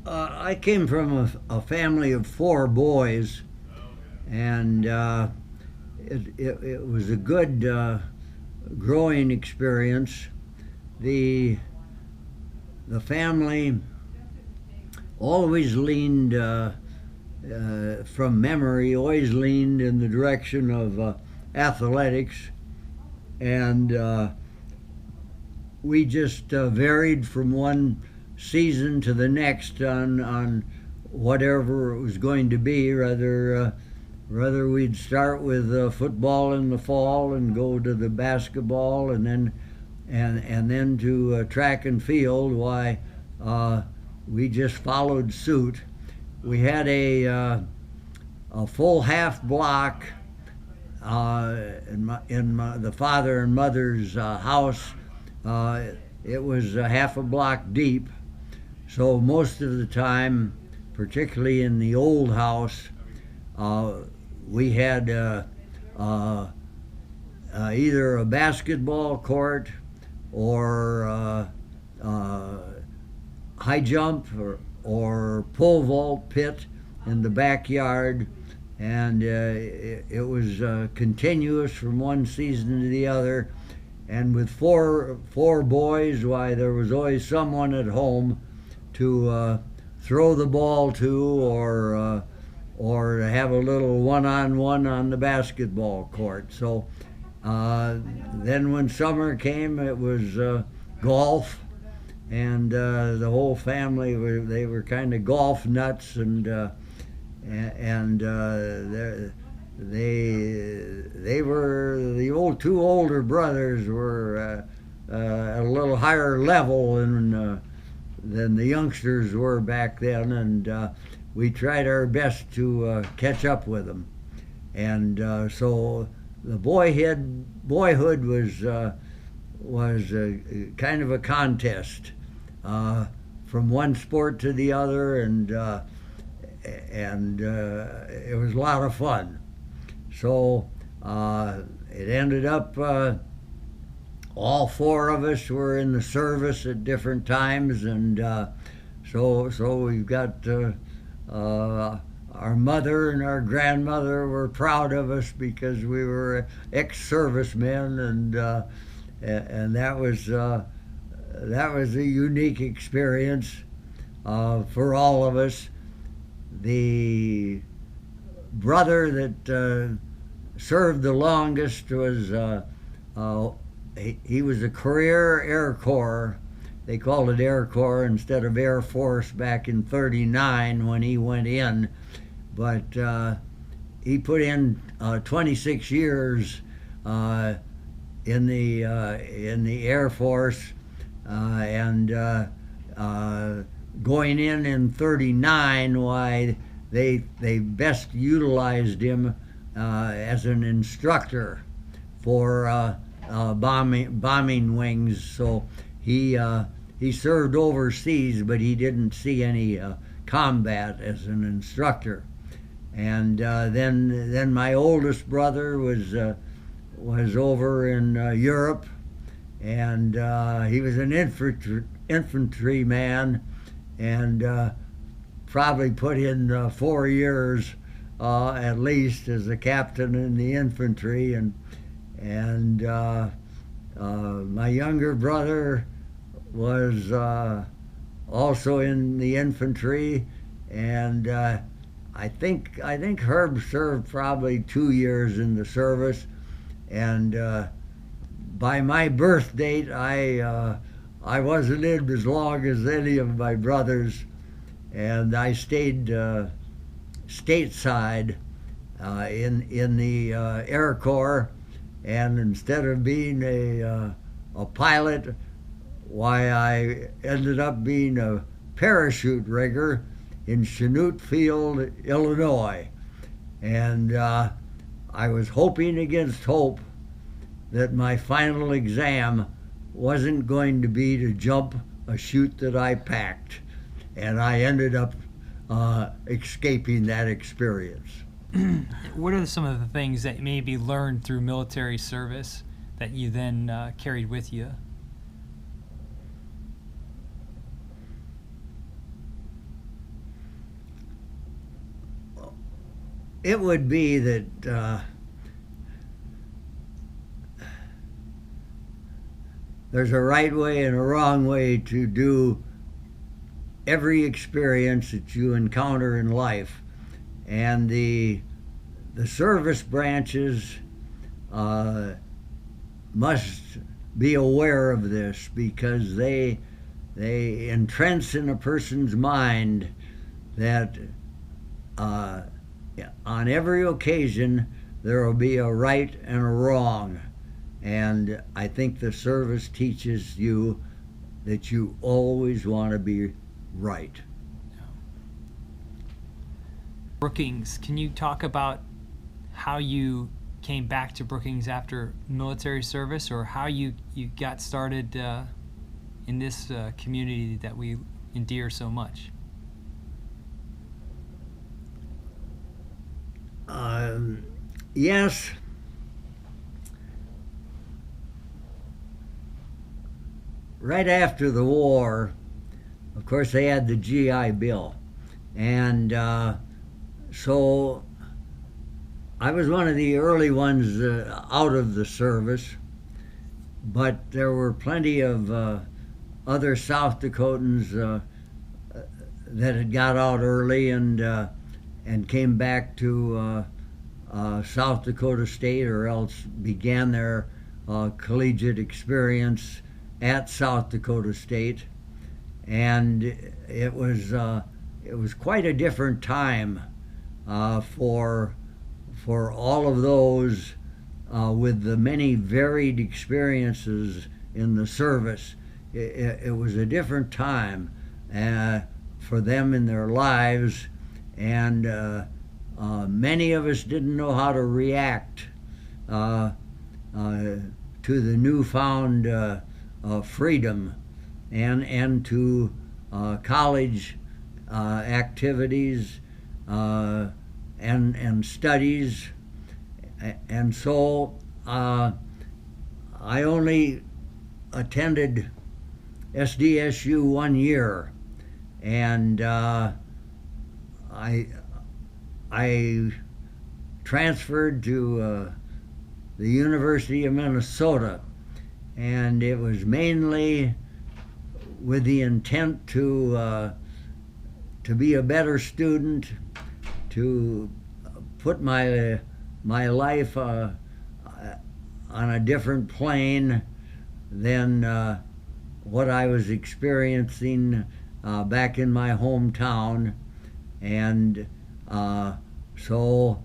I came from a family of four boys, and it was a good growing experience. The the family always leaned, from memory, always leaned in the direction of athletics, and we just varied from one season to the next on whatever it was going to be. Rather we'd start with football in the fall and go to the basketball, and then to track and field. Why, we just followed suit. We had a full half block in the father and mother's house. It was half a block deep, so most of the time, particularly in the old house, we had either a basketball court or high jump or pole vault pit in the backyard, and it was continuous from one season to the other. And with four boys, why, there was always someone at home to throw the ball to, or to have a little one-on-one on the basketball court. So then when summer came, it was golf, and the whole family they were kind of golf nuts, and they were the two older brothers were at a little higher level than the youngsters were back then, and we tried our best to catch up with them. And so the boyhood was kind of a contest from one sport to the other, and it was a lot of fun. So it ended up all four of us were in the service at different times, and so we've got our mother and our grandmother were proud of us because we were ex-servicemen, and that was a unique experience for all of us. The brother that served the longest was he was a career Air Corps. They called it Air Corps instead of Air Force back in '39 when he went in, but he put in 26 years in the Air Force, and going in '39, why, they best utilized him as an instructor for bombing wings. So he served overseas, but he didn't see any combat as an instructor. And then my oldest brother was over in Europe, and he was an infantryman, and probably put in 4 years at least as a captain in the infantry, and my younger brother was also in the infantry, and I think Herb served probably 2 years in the service, and by my birth date, I wasn't in as long as any of my brothers, and I stayed stateside in the Air Corps, and instead of being a pilot, why, I ended up being a parachute rigger in Chanute Field, Illinois. And I was hoping against hope that my final exam wasn't going to be to jump a chute that I packed, and I ended up escaping that experience. What are some of the things that maybe learned through military service that you then carried with you? it would be that there's a right way and a wrong way to do every experience that you encounter in life. And the service branches must be aware of this, because they entrench in a person's mind that on every occasion there will be a right and a wrong. And I think the service teaches you that you always want to be right. Brookings, can you talk about how you came back to Brookings after military service, or how you got started in this community that we endear so much? Yes. Right after the war, of course, they had the GI Bill. And so I was one of the early ones out of the service, but there were plenty of other South Dakotans that had got out early and came back to South Dakota State, or else began their collegiate experience at South Dakota State. And it was quite a different time for all of those with the many varied experiences in the service. It was a different time for them in their lives, and many of us didn't know how to react to the newfound freedom and to college activities and studies. And so I only attended SDSU 1 year, and I transferred to the University of Minnesota, and it was mainly with the intent to be a better student, to put my life on a different plane than what I was experiencing back in my hometown. And so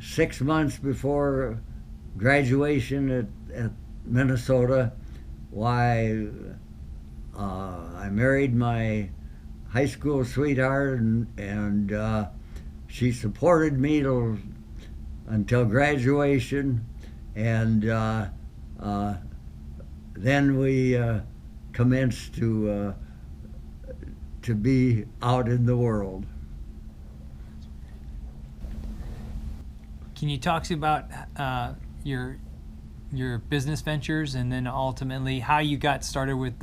6 months before graduation at Minnesota, why, I married my high school sweetheart, and she supported me until graduation, and then we commenced to be out in the world. Can you talk to me about your business ventures, and then ultimately how you got started with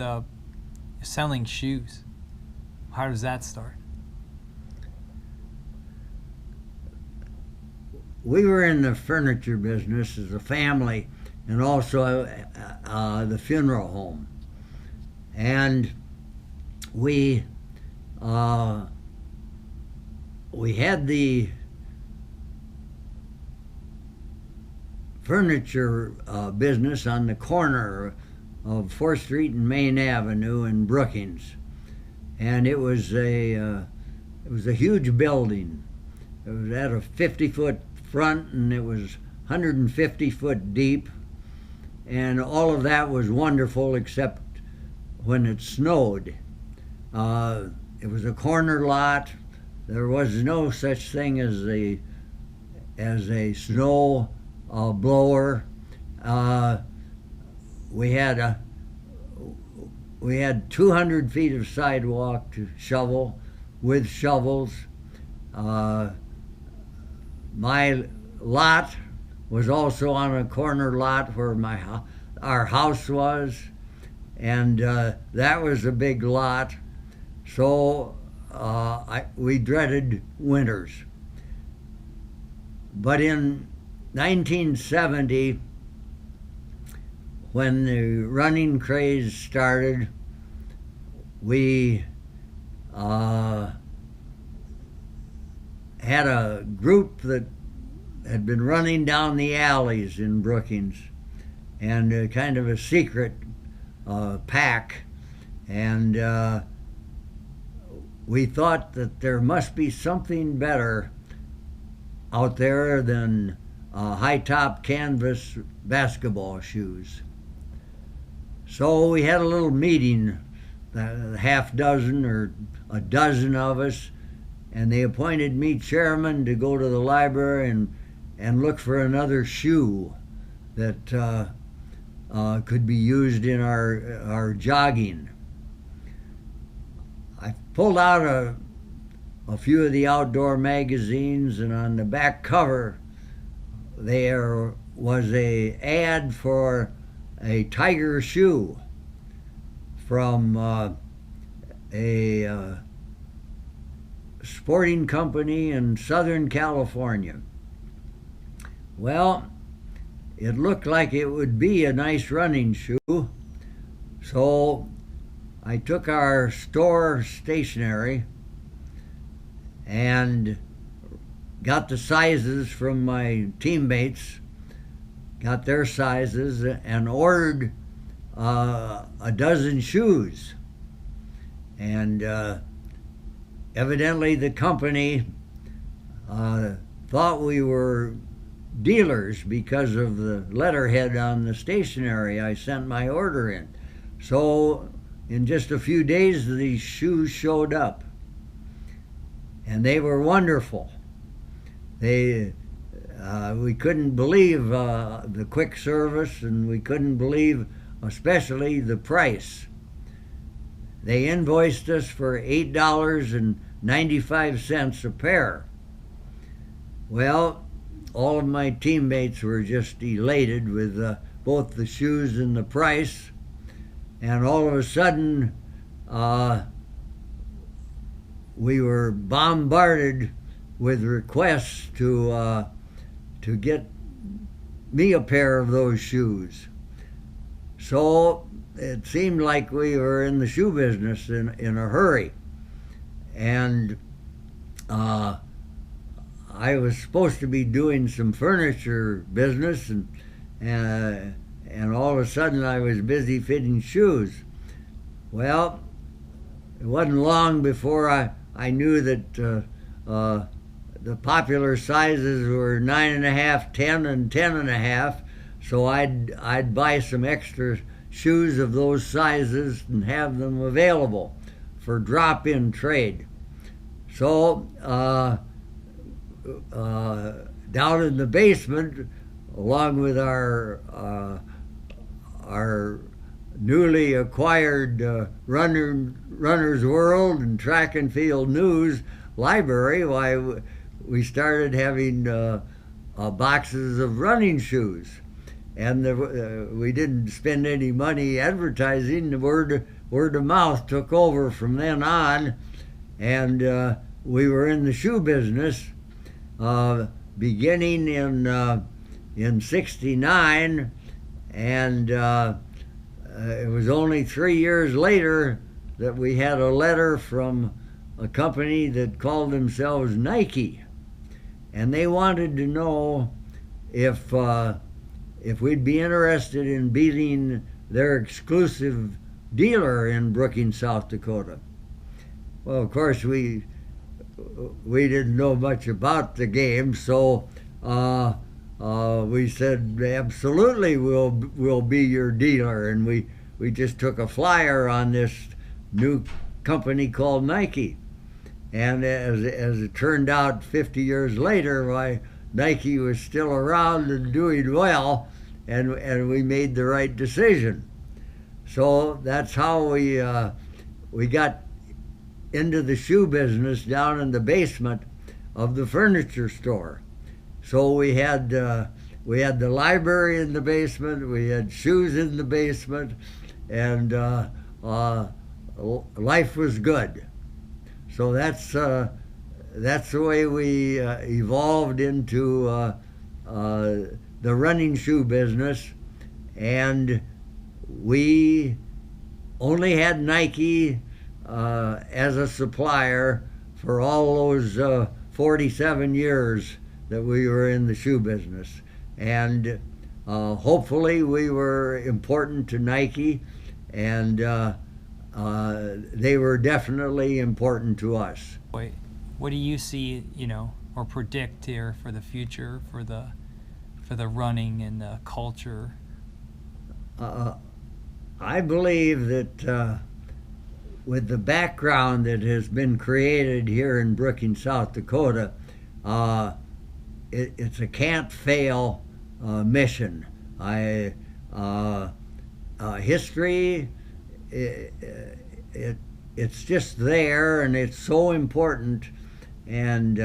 selling shoes? How does that start? We were in the furniture business as a family, and also the funeral home. And we had the furniture business on the corner of 4th Street and Main Avenue in Brookings, and it was a huge building. It was at a 50-foot front, and it was 150 foot deep, and all of that was wonderful except when it snowed. It was a corner lot. There was no such thing as a snow blower. We had 200 feet of sidewalk to shovel with shovels. My lot was also on a corner lot where our house was, and that was a big lot. So we dreaded winters. But in 1970, when the running craze started, we had a group that had been running down the alleys in Brookings, and kind of a secret pack, and we thought that there must be something better out there than high-top canvas basketball shoes. So we had a little meeting, a half dozen or a dozen of us, and they appointed me chairman to go to the library and look for another shoe that could be used in our jogging. I pulled out a few of the outdoor magazines, and on the back cover there was a ad for a tiger shoe from a sporting company in Southern California. Well, it looked like it would be a nice running shoe, so I took our store stationery and got the sizes from my teammates, got their sizes, and ordered a dozen shoes. And evidently the company thought we were dealers because of the letterhead on the stationery I sent my order in. So in just a few days, these shoes showed up, and they were wonderful. We couldn't believe the quick service, and we couldn't believe especially the price. They invoiced us for $8.95 a pair. Well, all of my teammates were just elated with both the shoes and the price, and all of a sudden we were bombarded with requests to get me a pair of those shoes. So it seemed like we were in the shoe business in a hurry. And I was supposed to be doing some furniture business, and all of a sudden I was busy fitting shoes. Well, it wasn't long before I knew that the popular sizes were 9.5, 10, and 10.5, so I'd buy some extra shoes of those sizes and have them available for drop-in trade. So down in the basement, along with our newly acquired Runner's World and Track and Field News library, why we started having boxes of running shoes. And we didn't spend any money advertising. The word of mouth took over from then on, and we were in the shoe business beginning in '69, and it was only 3 years later that we had a letter from a company that called themselves Nike, and they wanted to know if we'd be interested in being their exclusive dealer in Brookings, South Dakota. Well, of course, we didn't know much about the game, so we said absolutely we'll be your dealer, and we just took a flyer on this new company called Nike. And as it turned out 50 years later, why, Nike was still around and doing well, and we made the right decision. So that's how we got into the shoe business down in the basement of the furniture store. So we had the library in the basement, we had shoes in the basement, and life was good. So that's that's the way we evolved into the running shoe business, and we only had Nike as a supplier for all those 47 years that we were in the shoe business. And hopefully we were important to Nike, and they were definitely important to us. What do you see, or predict here for the future, for the running and the culture? I believe that with the background that has been created here in Brookings, South Dakota, it's a can't-fail mission. History, it's just there, and it's so important, and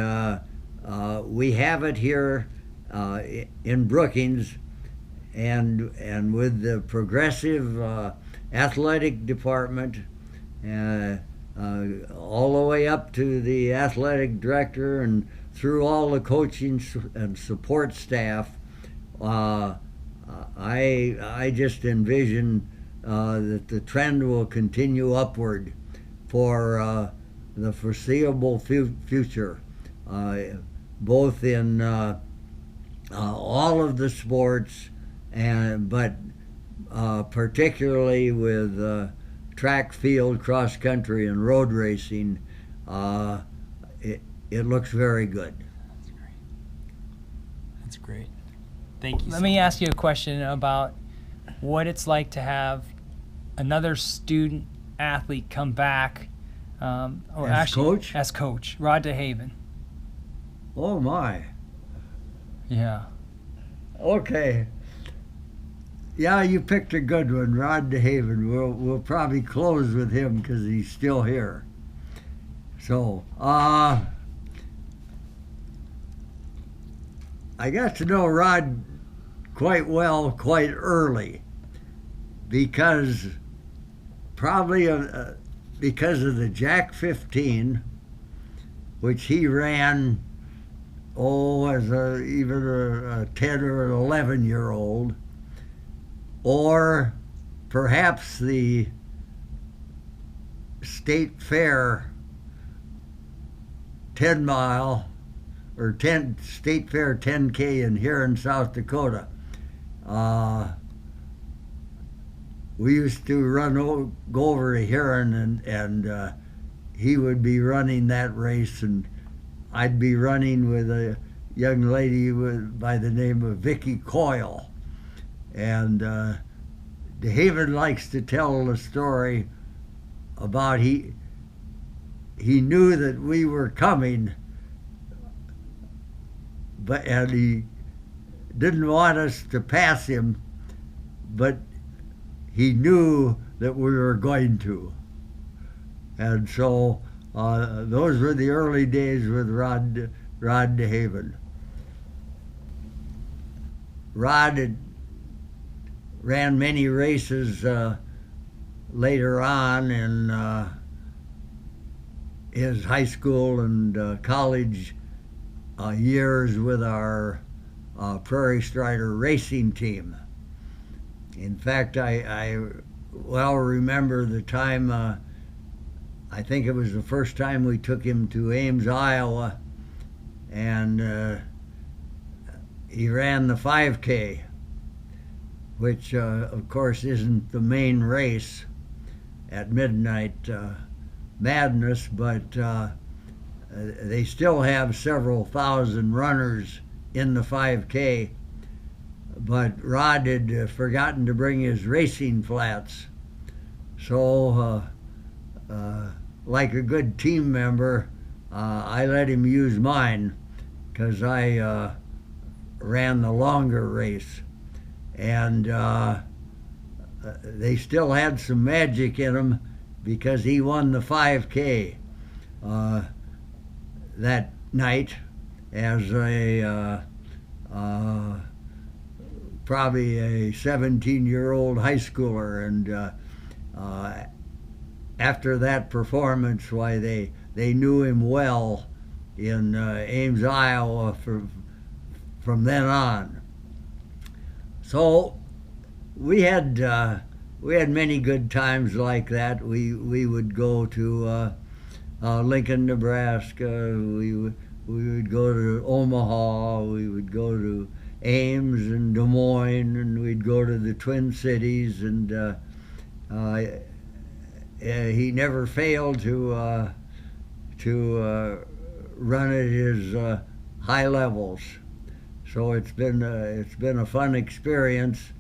we have it here in Brookings, and with the progressive athletic department, all the way up to the athletic director and through all the coaching and support staff, I just envision that the trend will continue upward for the foreseeable future, both in all of the sports, but particularly with track, field, cross country, and road racing. It looks very good. That's great. Thank you. Let me ask you a question about what it's like to have another student athlete come back, as coach, Rod DeHaven. Oh my. Yeah. Okay. Yeah, you picked a good one, Rod DeHaven. We'll probably close with him because he's still here. So, I got to know Rod quite well, quite early, because probably because of the Jack 15, which he ran, as even a 10 or an 11-year-old, or perhaps the state fair 10-mile or state fair 10K here in South Dakota. We used to go over to Huron, and he would be running that race, and I'd be running with a young lady by the name of Vicky Coyle. And DeHaven likes to tell the story about he knew that we were coming, and he didn't want us to pass him, but he knew that we were going to. And so those were the early days with Rod DeHaven. Rod had ran many races later on in his high school and college years with our Prairie Strider racing team. In fact, I well remember the time, I think it was the first time we took him to Ames, Iowa, and he ran the 5K, which of course isn't the main race at Midnight Madness, but they still have several thousand runners in the 5K. But Rod had forgotten to bring his racing flats, so like a good team member, I let him use mine because I ran the longer race. And they still had some magic in them because he won the 5K that night as probably a 17-year-old high schooler. And after that performance, why they knew him well, in Ames, Iowa from then on. So we had many good times like that. We would go to Lincoln, Nebraska. We would go to Omaha. We would go to Ames and Des Moines, and we'd go to the Twin Cities. And he never failed to run at his high levels. So it's been a fun experience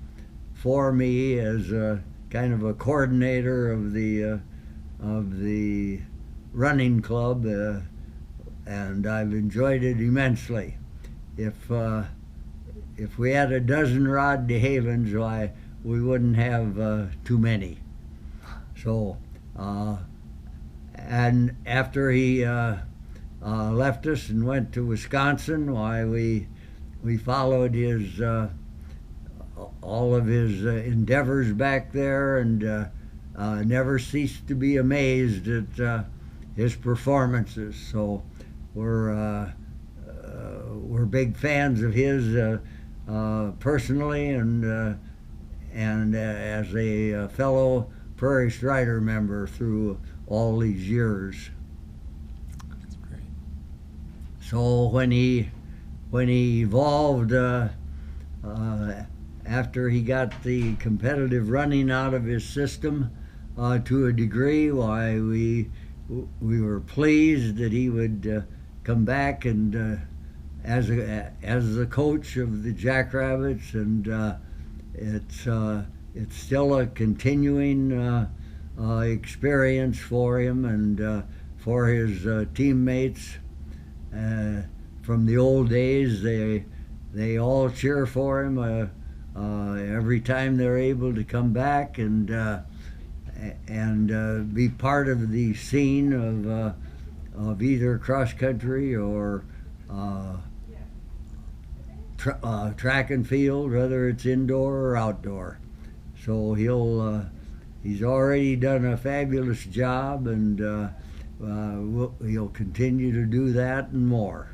for me as a kind of a coordinator of the running club, and I've enjoyed it immensely. If we had a dozen Rod DeHavens, why we wouldn't have too many. So, and after he left us and went to Wisconsin, why we followed his all of his endeavors back there, and never ceased to be amazed at his performances. So we're big fans of his personally, and as a fellow Prairie Strider member through all these years. That's great. So when he evolved after he got the competitive running out of his system to a degree, why we were pleased that he would come back and as the coach of the Jackrabbits, and it's still a continuing experience for him and for his teammates from the old days. They all cheer for him every time they're able to come back and be part of the scene of either cross country or track and field, whether it's indoor or outdoor. So he's already done a fabulous job, and he'll continue to do that and more.